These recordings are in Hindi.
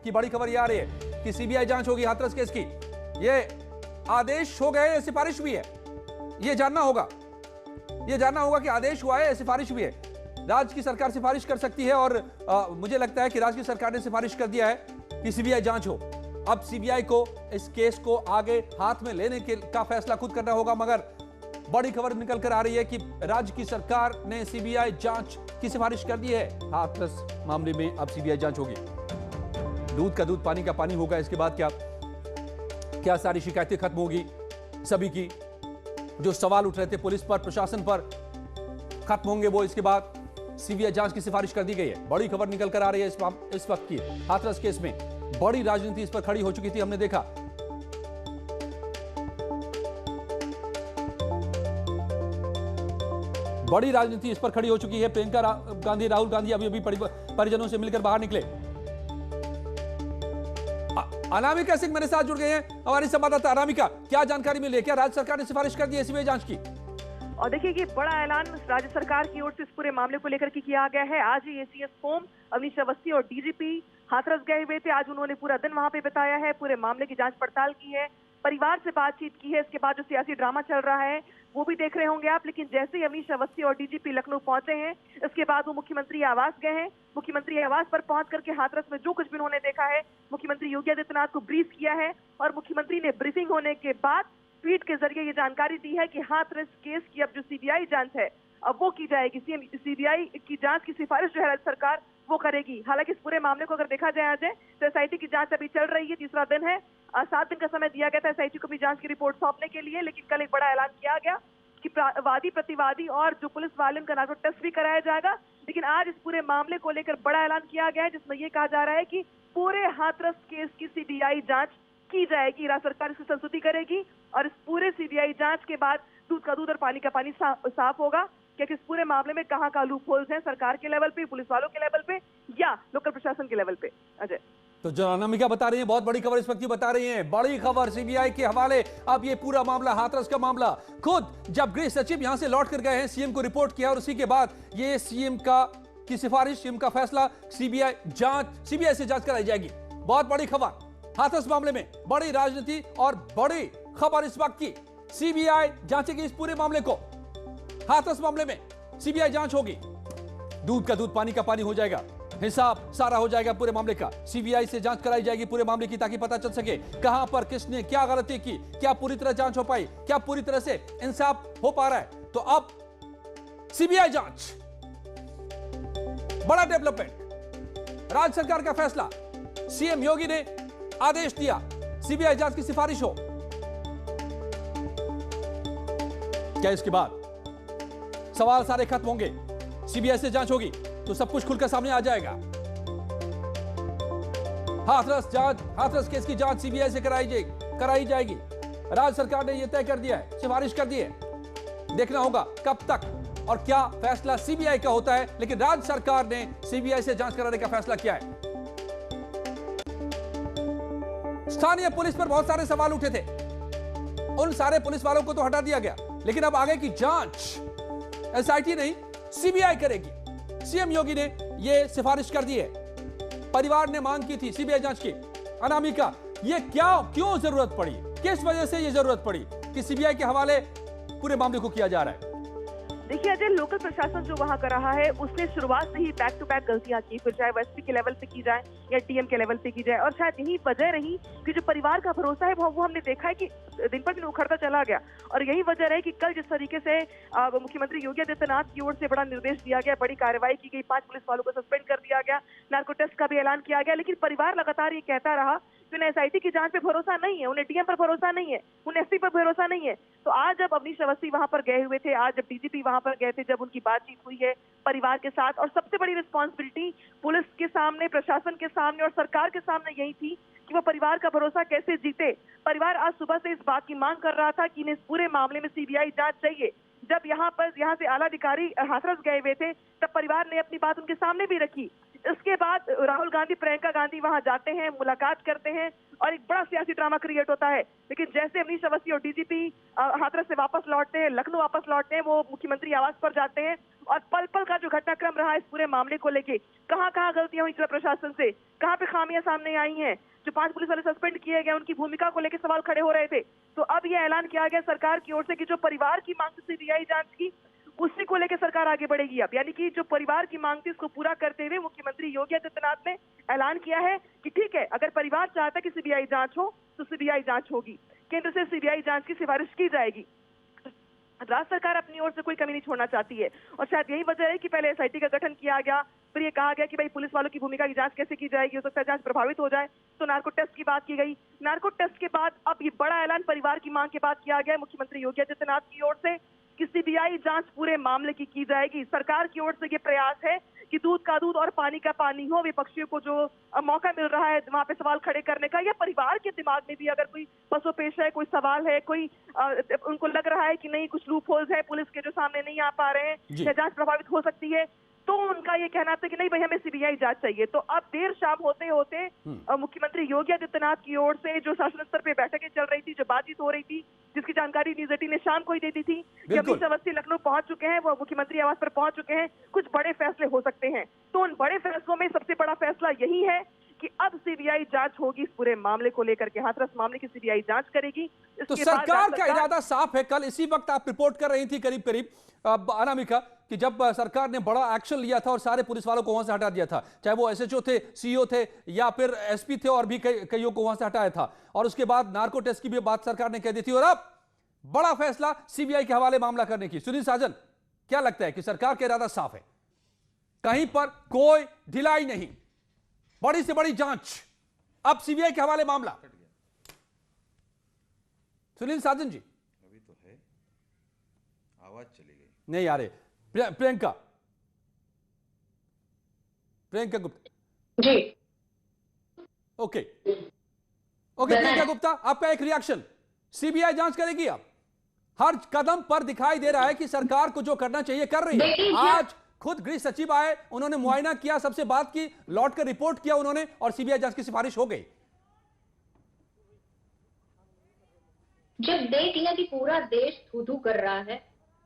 की बड़ी खबर ये आ रही है कि सीबीआई जांच होगी हाथरस केस की। ये आदेश हो गए, सिफारिश भी है, ये जानना होगा कि आदेश हुआ है, सिफारिश भी है। राज्य की सरकार सिफारिश कर सकती है और मुझे लगता है कि राज्य की सरकार ने सिफारिश कर दिया है कि सीबीआई जांच हो। अब सीबीआई को इस केस को आगे हाथ में लेने का फैसला खुद करना होगा, मगर बड़ी खबर निकल कर आ रही है कि राज्य की सरकार ने सीबीआई जांच की सिफारिश कर दी है। हाथरस मामले में अब सीबीआई जांच होगी। दूध का दूध, पानी का पानी होगा। इसके बाद क्या सारी शिकायतें खत्म होगी सभी की, जो सवाल उठ रहे थे पुलिस पर, प्रशासन पर, खत्म होंगे वो। इसके बाद सीबीआई जांच की सिफारिश कर दी गई है। बड़ी खबर निकल कर आ रही है इस वक्त की। हाथरस केस में बड़ी राजनीति इस पर खड़ी हो चुकी थी, हमने देखा। बड़ी राजनीति इस पर खड़ी हो चुकी है। प्रियंका गांधी, राहुल गांधी अभी परिजनों से मिलकर बाहर निकले। अनामिका सिंह मेरे साथ जुड़ गए हैं, हमारी संवाददाता। अनामिका, क्या जानकारी मिली है? क्या राज्य सरकार ने सिफारिश कर दी है सीबीआई जांच की? और देखिए कि बड़ा ऐलान राज्य सरकार की ओर से इस पूरे मामले को लेकर के किया गया है। आज ही एसीएस होम अवनीश अवस्थी और डीजीपी हाथरस गए हुए थे। आज उन्होंने पूरा दिन वहां पे बिताया है, पूरे मामले की जांच पड़ताल की है, परिवार से बातचीत की है। इसके बाद जो सियासी ड्रामा चल रहा है वो भी देख रहे होंगे आप। लेकिन जैसे ही अवनीश अवस्थी और डीजीपी लखनऊ पहुंचे हैं, इसके बाद वो मुख्यमंत्री आवास गए हैं। मुख्यमंत्री आवास पर पहुंच करके हाथरस में जो कुछ भी उन्होंने देखा है, मुख्यमंत्री योगी आदित्यनाथ को ब्रीफ किया है। और मुख्यमंत्री ने ब्रीफिंग होने के बाद ट्वीट के जरिए ये जानकारी दी है कि हाथरस केस की अब जो सीबीआई जांच है अब वो की जाएगी। सीबीआई की जांच की सिफारिश जो है राज्य सरकार वो करेगी। हालांकि इस पूरे मामले को अगर देखा जाए आज तो एसआईटी की जांच अभी चल रही है, तीसरा दिन है। 7 दिन का समय दिया गया था एसआईटी को भी जांच की रिपोर्ट सौंपने के लिए, लेकिन कल एक बड़ा ऐलान किया गया कि वादी प्रतिवादी और जो पुलिस वाले उनका नार्को टेस्ट भी कराया जाएगा। लेकिन आज इस पूरे मामले को लेकर बड़ा ऐलान किया गया है, जिसमें यह कहा जा रहा है कि पूरे हाथरस केस की सीबीआई जांच की जाएगी। राज्य सरकार इसकी संस्तुति करेगी और इस पूरे सीबीआई जांच के बाद दूध का दूध और पानी का पानी साफ होगा कि इस पूरे मामले में कहां का लूप होल्स हैं, सरकार के लेवल पे, पुलिस वालों के लेवल पे या लोकल प्रशासन के लेवल पे। अजय, तो जो अनामिका बता रही है, बहुत बड़ी खबर इस वक्त बता रही है। बड़ी खबर सीबीआई के हवाले। अब ये पूरा मामला, हाथरस का मामला, खुद जब गृह सचिव यहां से लौट कर गए हैं, सीएम को रिपोर्ट किया और उसी के बाद ये सीएम की सिफारिश, सीएम का फैसला, सीबीआई से जांच कराई जाएगी। बहुत बड़ी खबर हाथरस मामले में, बड़ी राजनीति और बड़ी खबर इस वक्त की। सीबीआई जांचेगी इस पूरे मामले को। हाथरस मामले में सीबीआई जांच होगी। दूध का दूध, पानी का पानी हो जाएगा। हिसाब सारा हो जाएगा पूरे मामले का। सीबीआई से जांच कराई जाएगी पूरे मामले की, ताकि पता चल सके कहां पर किसने क्या गलती की, क्या पूरी तरह जांच हो पाई, क्या पूरी तरह से इंसाफ हो पा रहा है। तो अब सीबीआई जांच, बड़ा डेवलपमेंट, राज्य सरकार का फैसला, सीएम योगी ने आदेश दिया सीबीआई जांच की सिफारिश हो। क्या इसके बाद सवाल सारे खत्म होंगे? सीबीआई से जांच होगी तो सब कुछ खुलकर सामने आ जाएगा। हाथरस केस की जांच सीबीआई से कराई जाएगी। राज्य सरकार ने यह तय कर दिया है, सिफारिश कर दी है। देखना होगा कब तक और क्या फैसला सीबीआई का होता है, लेकिन राज्य सरकार ने सीबीआई से जांच कराने का फैसला किया है। स्थानीय पुलिस पर बहुत सारे सवाल उठे थे, उन सारे पुलिस वालों को तो हटा दिया गया, लेकिन अब आगे की जांच एसआईटी नहीं सीबीआई करेगी। सीएम योगी ने यह सिफारिश कर दी है। परिवार ने मांग की थी सीबीआई जांच की। अनामिका, ये क्यों जरूरत पड़ी, किस वजह से यह जरूरत पड़ी कि सीबीआई के हवाले पूरे मामले को किया जा रहा है? देखिए अजय, लोकल प्रशासन जो वहां कर रहा है उसने शुरुआत से ही बैक टू बैक गलतियां की, फिर चाहे वो एसपी के लेवल पे की जाए या टीएम के लेवल पे की जाए। और शायद यही वजह रही कि जो परिवार का भरोसा है वो हमने देखा है कि दिन पर दिन उखड़ता चला गया। और यही वजह रही कि कल जिस तरीके से मुख्यमंत्री योगी आदित्यनाथ की ओर से बड़ा निर्देश दिया गया, बड़ी कार्रवाई की गई, 5 पुलिस वालों को सस्पेंड कर दिया गया, नार्को टेस्ट का भी ऐलान किया गया। लेकिन परिवार लगातार ये कहता रहा कि उन्हें एसआईटी की जांच पे भरोसा नहीं है, उन्हें टीएम पर भरोसा नहीं है, उन्हें एसपी पर भरोसा नहीं है। तो आज जब अवनीश अवस्थी वहां पर गए हुए थे, आज जब डीजीपी वहां पर गए थे, जब उनकी बातचीत हुई है परिवार के साथ, और सबसे बड़ी रिस्पॉन्सिबिलिटी पुलिस के सामने, प्रशासन के सामने और सरकार के सामने यही थी कि वो परिवार का भरोसा कैसे जीते। परिवार आज सुबह से इस बात की मांग कर रहा था कि इन्हें इस पूरे मामले में सीबीआई जांच चाहिए। जब यहाँ से आला अधिकारी हाथरस गए हुए थे, तब परिवार ने अपनी बात उनके सामने भी रखी। इसके बाद राहुल गांधी, प्रियंका गांधी वहां जाते हैं, मुलाकात करते हैं, और एक बड़ा सियासी ड्रामा क्रिएट होता है। लेकिन जैसे अवनीश अवस्थी और डीजीपी हाथरस से वापस लौटते हैं, लखनऊ वापस लौटते हैं, वो मुख्यमंत्री आवास पर जाते हैं और पल पल का जो घटनाक्रम रहा है इस पूरे मामले को लेके, कहाँ कहाँ गलतियां हुई जिला प्रशासन से, कहाँ पे खामियां सामने आई हैं, जो 5 पुलिस वाले सस्पेंड किए गए उनकी भूमिका को लेकर सवाल खड़े हो रहे थे। तो अब यह ऐलान किया गया सरकार की ओर से कि जो परिवार की मांग थी सीबीआई जांच की, उसी को लेकर सरकार आगे बढ़ेगी। अब यानी कि जो परिवार की मांग थी उसको पूरा करते हुए मुख्यमंत्री योगी आदित्यनाथ ने ऐलान किया है कि ठीक है, अगर परिवार चाहता है कि सीबीआई जांच हो तो सीबीआई जांच होगी, केंद्र से सीबीआई जांच की सिफारिश की जाएगी। राज्य सरकार अपनी ओर से कोई कमी नहीं छोड़ना चाहती है और शायद यही वजह है कि पहले एसआईटी का गठन किया गया, फिर ये कहा गया कि भाई पुलिस वालों की भूमिका की जांच कैसे की जाएगी, हो सकता है जांच प्रभावित हो जाए, तो नार्को टेस्ट की बात की गई। नार्को टेस्ट के बाद अब ये बड़ा ऐलान परिवार की मांग के बाद किया गया है मुख्यमंत्री योगी आदित्यनाथ की ओर से कि सीबीआई जांच पूरे मामले की जाएगी। सरकार की ओर से ये प्रयास है कि दूध का दूध और पानी का पानी हो। विपक्षियों को जो मौका मिल रहा है वहां पे सवाल खड़े करने का, या परिवार के दिमाग में भी अगर कोई पसोपेश है, कोई सवाल है, कोई उनको लग रहा है कि नहीं कुछ लूप होल्स है पुलिस के जो सामने नहीं आ पा रहे हैं या जांच प्रभावित हो सकती है, तो उनका ये कहना था कि नहीं भाई हमें सीबीआई जांच चाहिए। तो अब देर शाम होते होते मुख्यमंत्री योगी आदित्यनाथ की ओर से जो शासन स्तर पे बैठकें चल रही थी, जो बातचीत हो रही थी, जिसकी जानकारी न्यूज 18 ने शाम को ही दे दी थी कि अवनीश अवस्थी लखनऊ पहुंच चुके हैं, वो मुख्यमंत्री आवास पर पहुंच चुके हैं, कुछ बड़े फैसले हो सकते हैं। तो उन बड़े फैसलों में सबसे बड़ा फैसला यही है कि अब सीबीआई जांच होगी इस पूरे मामले को लेकर के, हाथरस मामले की सीबीआई जांच करेगी। तो सरकार का इरादा साफ है। कल इसी वक्त आप रिपोर्ट कर रही थी करीब करीब अनामिका कि जब सरकार ने बड़ा एक्शन लिया था और सारे पुलिस वालों को वहां से हटा दिया था, चाहे वो एसएचओ थे, सीईओ थे या फिर एसपी थे, और भी कईयों को वहां से हटाया था, और उसके बाद नार्को टेस्ट की भी बात सरकार ने कह दी थी, और अब बड़ा फैसला सीबीआई के हवाले मामला करने की। सुनील साजन, क्या लगता है कि सरकार का इरादा साफ है, कहीं पर कोई ढिलाई नहीं, बड़ी से बड़ी जांच, अब सीबीआई के हवाले मामला? सुनील साजन जी, अभी तो है, आवाज चली गई, नहीं आ रहे। प्रियंका गुप्ता जी, ओके प्रियंका गुप्ता, आपका एक रिएक्शन। सीबीआई जांच करेगी? अब हर कदम पर दिखाई दे रहा है कि सरकार को जो करना चाहिए कर रही है। आज खुद गृह सचिव आए, उन्होंने मुआयना किया, सबसे बात की, लौट कर रिपोर्ट किया उन्होंने, और सीबीआई जांच की सिफारिश हो गई। जब देख लिया कि पूरा देश थू-थू कर रहा है,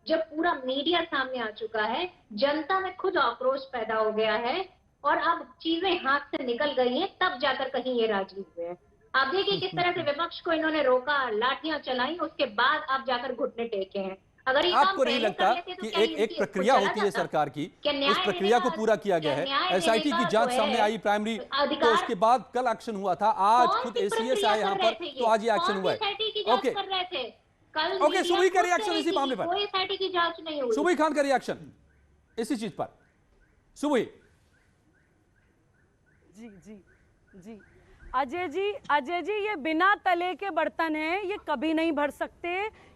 जब पूरा मीडिया सामने आ चुका है, जनता में खुद आक्रोश पैदा हो गया है और अब चीजें हाथ से निकल गई हैं, तब जाकर कहीं ये राजी हुए हैं। आप देखिए किस तरह से विपक्ष को इन्होंने रोका, लाठियां चलाई, उसके बाद आप जाकर घुटने टेके हैं। अगर आपको नहीं लगता कि एक प्रक्रिया होती है सरकार की, उस प्रक्रिया को पूरा किया गया है? एसआईटी की जांच सामने आई प्राइमरी, तो उसके बाद कल एक्शन हुआ था, आज खुद एसीएस आए यहाँ पर, तो आज ये एक्शन हुआ है। ओके, सुबही का रिएक्शन इसी मामले पर, कोई एसआईटी की जांच नहीं हुई। सुबही खान का रिएक्शन इसी चीज पर। सुबही जी अजय जी, ये बिना तले के बर्तन हैं, ये कभी नहीं भर सकते,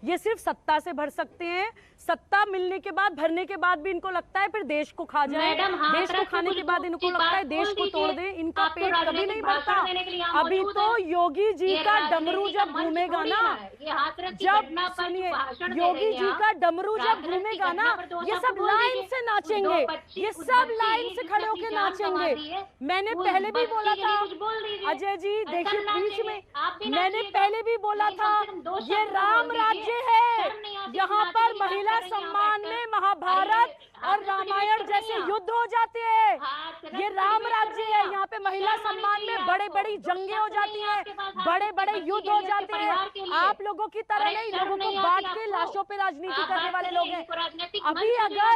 ये सिर्फ सत्ता से भर सकते हैं। सत्ता मिलने के बाद, भरने के बाद भी इनको लगता है फिर देश को खा जाए, देश को खाने के बाद इनको लगता है देश को तोड़ दे, इनका पेट कभी नहीं भरता। अभी तो योगी जी का डमरू जब घूमेगा ना, जब सुनिए, योगी जी का डमरू जब घूमेगा ना, ये सब लाइन से नाचेंगे, ये सब लाइन से खड़े होकर नाचेंगे। मैंने पहले भी बोला था अजय जी, देखिए बीच में मैंने पहले भी बोला था, ये राम राज्य है, यहाँ पर महिला सम्मान में महाभारत और रामायण जैसे युद्ध हो जाते हैं। ये राम राज्य है, यहाँ पे महिला सम्मान में बड़े बड़ी जंगें हो जाती हैं, बड़े बड़े युद्ध हो जाते हैं। आप लोगों की तरह नहीं, लोगों को बांट के लाशों पे राजनीति करने वाले लोग हैं। अभी अगर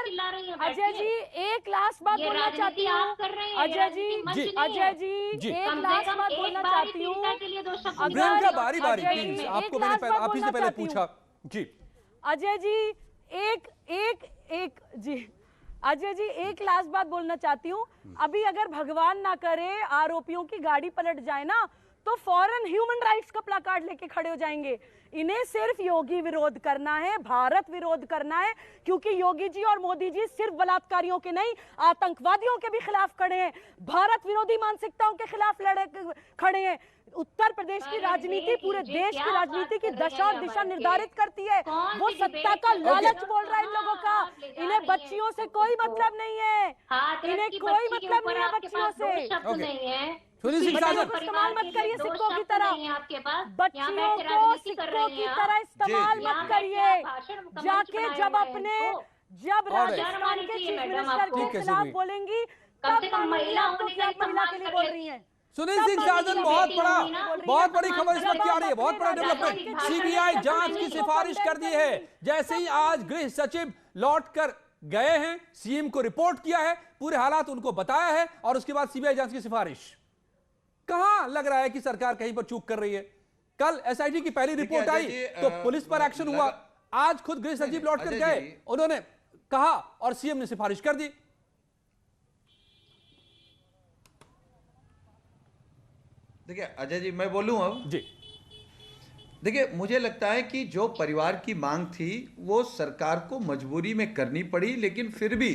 अजय जी एक लास्ट बात बोलना चाहती हूँ, अजय जी एक लास्ट बात बोलना चाहती हूँ। प्रियंका, बारी बारी प्लीज, आपको मैंने आप ही से पहले पूछा जी। अजय जी अजय जी एक लास्ट बात बोलना चाहती हूँ। अभी अगर भगवान ना करे आरोपियों की गाड़ी पलट जाए ना, तो फौरन ह्यूमन राइट्स का प्लाकार्ड लेके खड़े हो जाएंगे। इन्हें सिर्फ योगी विरोध करना है, भारत विरोध करना है, क्योंकि योगी जी और मोदी जी सिर्फ बलात्कारियों के नहीं, आतंकवादियों के भी खिलाफ खड़े हैं, भारत विरोधी मानसिकताओं के खिलाफ खड़े हैं। उत्तर प्रदेश की राजनीति पूरे देश की राजनीति की दशा और दिशा निर्धारित करती है। वो सत्ता का लालच बोल रहा है इन लोगों का, इन्हें बच्चियों से कोई मतलब नहीं है, इन्हें कोई मतलब नहीं है बच्चियों से। सुनील सिंह बच्चियों साजन को इस्तेमाल मत करिए दो सिक्कों की शब्द तरह। नहीं है आपके पास। यहाँ बच्चियों बैठ के को राजनीति कर सिक्कों रहे की हैं तरह आप। इस्तेमाल जी। मत यहाँ करिए। बैठ के आप भाषण का मंच जाके बनाए जब हुए हैं अपने इनको। जब और राजस्थान आनी के चाहिए चीफ मैडम मिनिस्टर आपको। के ठीक है, खिलाफ सुबह। बोलेंगी कम तब से कम मानूंगी महिला आपको होने कि का आप महिला के सम्मान लिए कर बोल लेती रही हैं। सुनील तब सिंह मानूंगी साजन आप बहुत बेटी बड़ा होंगी ना, बोल रही बहुत हैं। बड़ी खबर इस वक्त जब क्या आ आप रही है, बहुत अपने बड़ा राजस्थान डेवलपमेंट। के सीबीआई चीफ जांच की मिनिस्टर को सिफारिश कर दी है। करेंगी। जैसे ही आज गृह सचिव लौट कर गए हैं, सीएम को रिपोर्ट किया है, पूरे हालात उनको बताया है, और उसके बाद सीबीआई जांच की सिफारिश। कहां लग रहा है कि सरकार कहीं पर चूक कर रही है? कल एसआईटी की पहली रिपोर्ट आई तो पुलिस पर एक्शन हुआ। आज खुद गृह सचिव लौट कर गए, उन्होंने कहा और सीएम ने सिफारिश कर दी। देखिए अजय जी, मैं बोलूं अब। जी देखिए, मुझे लगता है कि जो परिवार की मांग थी वो सरकार को मजबूरी में करनी पड़ी, लेकिन फिर भी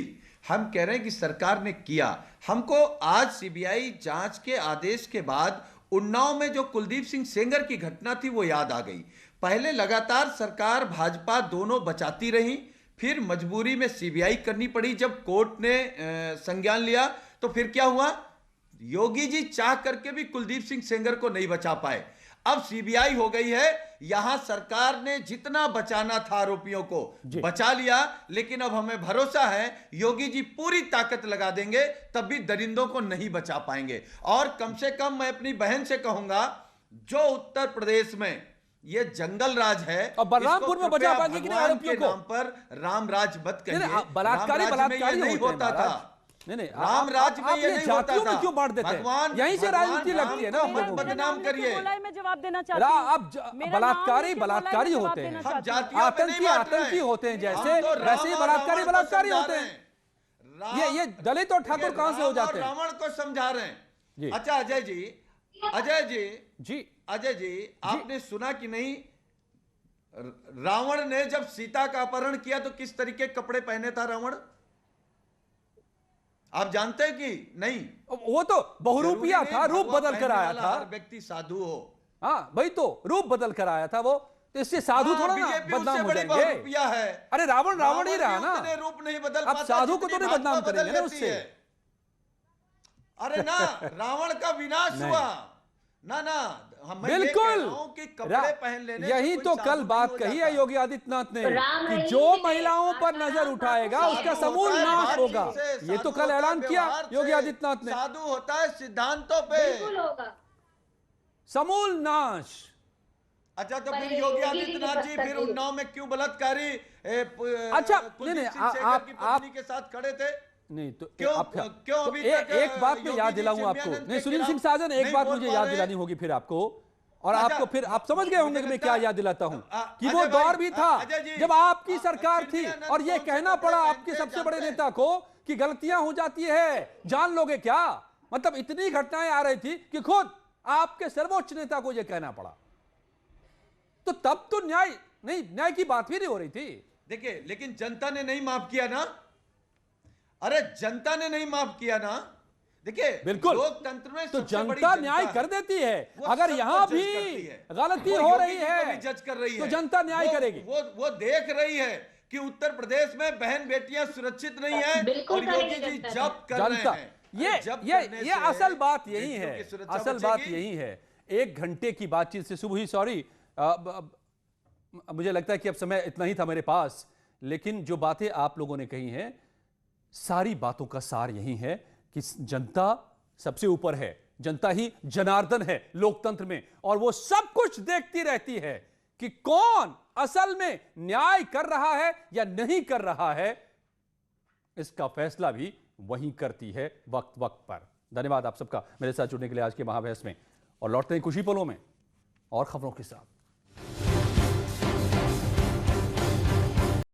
हम कह रहे हैं कि सरकार ने किया। हमको आज सीबीआई जांच के आदेश के बाद उन्नाव में जो कुलदीप सिंह सेंगर की घटना थी वो याद आ गई। पहले लगातार सरकार भाजपा दोनों बचाती रही, फिर मजबूरी में सीबीआई करनी पड़ी। जब कोर्ट ने संज्ञान लिया तो फिर क्या हुआ? योगी जी चाह करके भी कुलदीप सिंह सेंगर को नहीं बचा पाए। अब सीबीआई हो गई है, यहां सरकार ने जितना बचाना था आरोपियों को बचा लिया, लेकिन अब हमें भरोसा है योगी जी पूरी ताकत लगा देंगे, तब भी दरिंदों को नहीं बचा पाएंगे। और कम से कम मैं अपनी बहन से कहूंगा, जो उत्तर प्रदेश में ये जंगल राज है, और बलरामपुर में बचा पाएंगे कि नहीं आरोपियों को? नाम पर राम राज मत कहिए। बलात्कारी नहीं होता था। नहीं, राम राज में ये नहीं होता था। क्यों बांट देते हैं? भगवान यहीं से राजनीति लगती है ना हम लोगों की। बदनाम करिए। मैं जवाब देना चाहती हूं। अब बलात्कारी होते हैं, हम जातियों पे नहीं बांट रहे हैं। आतंकी होते हैं, जैसे हम तो वैसे ही राम और बलात्कारी रावण को समझा होते रहे हैं। हैं। ये दलित और ठाकुर कहां से हो जाते हैं? रावण को समझा रहे जी। हैं। अच्छा अजय जी, जी अजय जी, आपने सुना कि नहीं, रावण ने जब सीता का अपहरण किया तो किस तरीके के कपड़े पहने था रावण? आप जानते हैं कि नहीं? वो तो बहुरूपिया था, रूप बदल कर आया था। हर व्यक्ति साधु हो। हाँ भाई, तो रूप बदल कर आया था वो, तो इससे साधु थोड़ा ना बदनाम हो जाएंगे। है। अरे रावण रावण ही रहा ना, उतने रूप नहीं बदल अब पाता, साधु को तो जितनी नहीं बदनाम भाजपा करेंगे बदल ना लेती उससे। है। अरे ना, रावण का विनाश नहीं। हुआ ना ना। मैं ये बिल्कुल, कह रहा हूं कि कपड़े पहन लेने से यही कोई तो साधु कल नहीं बात हो कही जाता। है योगी आदित्यनाथ ने राम कि रहीम जो जी के महिलाओं पर आत्मा नजर का उठाएगा साधु उसका साधु समूल होता है नाश बातचीत होगा। से, ये तो साधु कल होता है ऐलान किया व्यवहार योगी से, आदित्यनाथ ने, साधु होता है सिद्धांतों पे। बिल्कुल होगा। समूल नाश। अच्छा, तो पर फिर ये योगी योगी जी आदित्यनाथ जी की फिर बस्तगी। उन्नाव में क्यों बलात्कारी अच्छा, कुलदीप नहीं, सिंह सेंगर आप- की पत्नी के साथ खड़े थे? नहीं तो क्यों तो अभी तक एक बात मैं योगी याद जी दिलाऊं आपको। चिन्मयानंद नहीं, के सुनील सिंह खिलाफ साजन, एक नहीं बात बोल मुझे पा याद रहे? दिलानी होगी फिर आपको, और अच्छा, आपको फिर आप समझ गए होंगे कि मैं क्या याद दिलाता हूं कि वो अजय भाई, दौर भी था अजय जी, जब आपकी सरकार थी चिन्मयानंद और ये कौन से कहना कपड़े पड़ा पहनते आपके हैं, सबसे बड़े जानते हैं? नेता को कि गलतियां हो जाती है, जान लोगे क्या? मतलब इतनी घटनाएं आ रही थी कि खुद आपके सर्वोच्च नेता को यह कहना पड़ा। तो तब तो न्याय की बात भी नहीं हो रही थी। देखिए, लेकिन जनता ने नहीं माफ किया ना। अरे जनता ने नहीं माफ किया ना। देखिए, बिल्कुल, लोकतंत्र में तो सबसे बड़ी जनता न्याय है। कर देती है। वो अगर सबको यहां जज भी करती है। गलती वो हो योगी रही जी को भी है जज कर रही तो है। जनता न्याय करेगी। वो देख रही है कि उत्तर प्रदेश में बहन बेटियां सुरक्षित नहीं है, बिल्कुल और योगी करेगी जी जनता। जब कर रहे जनता, हैं। अरे जब करने ये से असल बात यही बेटियों है। की सुरक्षा असल बात बचेगी। यही है। 1 घंटे की बातचीत से सुबह ही, सॉरी, मुझे लगता है कि अब समय इतना ही था मेरे पास, लेकिन जो बातें आप लोगों ने कही हैं, सारी बातों का सार यही है कि जनता सबसे ऊपर है, जनता ही जनार्दन है लोकतंत्र में, और वो सब कुछ देखती रहती है कि कौन असल में न्याय कर रहा है या नहीं कर रहा है। इसका फैसला भी वही करती है वक्त वक्त पर। धन्यवाद आप सबका मेरे साथ जुड़ने के लिए आज के महाबहस में, और लौटते हैं कुछ ही पलों में और खबरों के साथ।